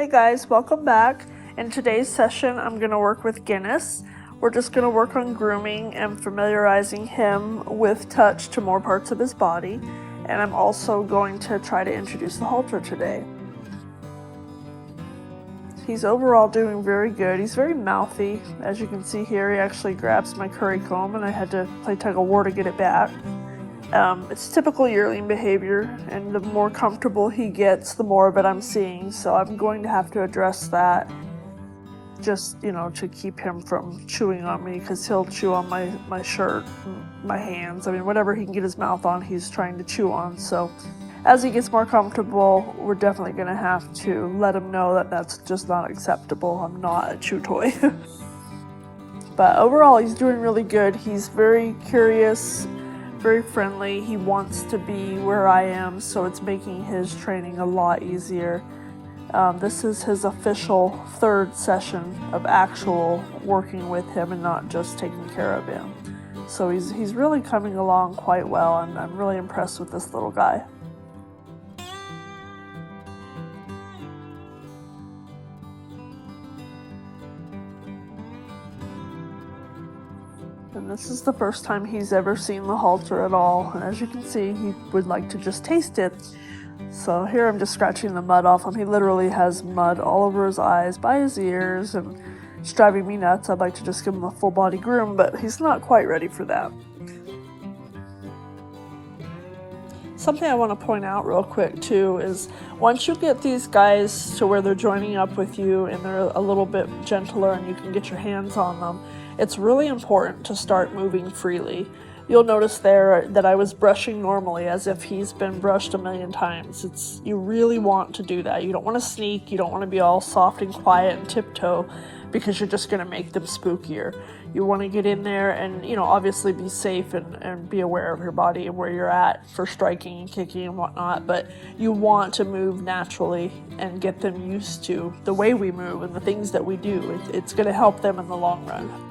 Hey guys, welcome back. In today's session, I'm going to work with Guinness. We're just going to work on grooming and familiarizing him with touch to more parts of his body. And I'm also going to try to introduce the halter today. He's overall doing very good. He's very mouthy. As you can see here, he actually grabs my curry comb and I had to play tug of war to get it back. It's typical yearling behavior, and the more comfortable he gets, the more of it I'm seeing. So I'm going to have to address that just, to keep him from chewing on me, because he'll chew on my shirt, my hands. I mean, whatever he can get his mouth on, he's trying to chew on. So as he gets more comfortable, we're definitely going to have to let him know that that's just not acceptable. I'm not a chew toy. But overall, he's doing really good. He's very curious, very friendly. He wants to be where I am, so it's making his training a lot easier. This is his official third session of actual working with him and not just taking care of him. So he's really coming along quite well, and I'm really impressed with this little guy. And this is the first time he's ever seen the halter at all. And as you can see, he would like to just taste it. So here I'm just scratching the mud off him. He literally has mud all over his eyes, by his ears, and it's driving me nuts. I'd like to just give him a full body groom, but he's not quite ready for that. Something I want to point out real quick too is once you get these guys to where they're joining up with you and they're a little bit gentler and you can get your hands on them, it's really important to start moving freely. You'll notice there that I was brushing normally as if he's been brushed a million times. You really want to do that. You don't want to sneak. You don't want to be all soft and quiet and tiptoe, because you're just going to make them spookier. You want to get in there and, obviously be safe and be aware of your body and where you're at for striking and kicking and whatnot, but you want to move naturally and get them used to the way we move and the things that we do. It's going to help them in the long run.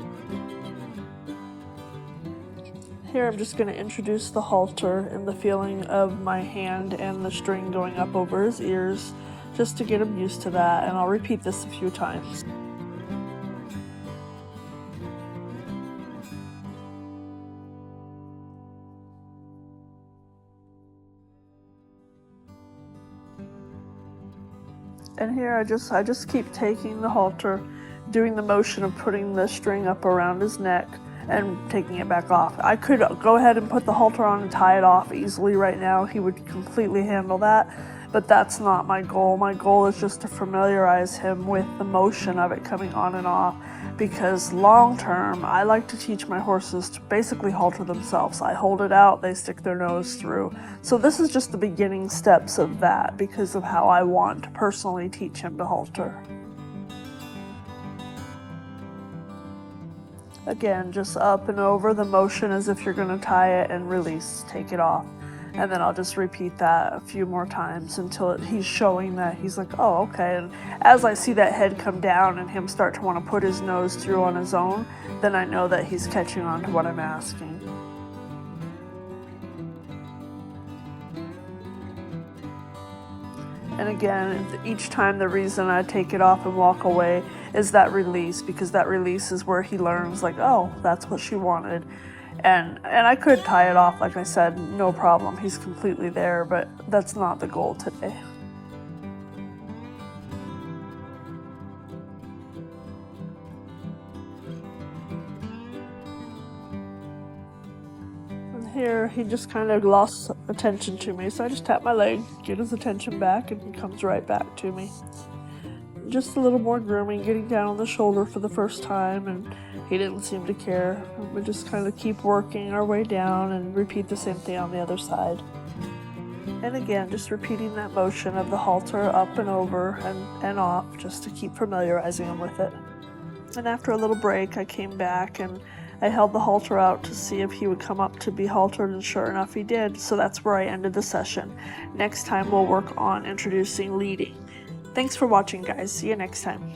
Here I'm just going to introduce the halter and the feeling of my hand and the string going up over his ears, just to get him used to that, and I'll repeat this a few times. And here I just keep taking the halter, doing the motion of putting the string up around his neck and taking it back off. I could go ahead and put the halter on and tie it off easily right now. He would completely handle that, but that's not my goal. My goal is just to familiarize him with the motion of it coming on and off, because long term, I like to teach my horses to basically halter themselves. I hold it out, they stick their nose through. So this is just the beginning steps of that, because of how I want to personally teach him to halter. Again, just up and over the motion as if you're going to tie it, and release, take it off. And then I'll just repeat that a few more times until he's showing that he's like, oh, okay. And as I see that head come down and him start to want to put his nose through on his own, then I know that he's catching on to what I'm asking. And again, each time the reason I take it off and walk away is that release, because that release is where he learns, like, oh, that's what she wanted. And I could tie it off, like I said, no problem. He's completely there, but that's not the goal today. Here, he just kind of lost attention to me, so I just tap my leg, get his attention back, and he comes right back to me. Just a little more grooming, getting down on the shoulder for the first time, and he didn't seem to care. We just kind of keep working our way down and repeat the same thing on the other side. And again, just repeating that motion of the halter up and over and off, just to keep familiarizing him with it. And after a little break, I came back and I held the halter out to see if he would come up to be haltered, and sure enough he did, so that's where I ended the session. Next time we'll work on introducing leading. Thanks for watching, guys. See you next time.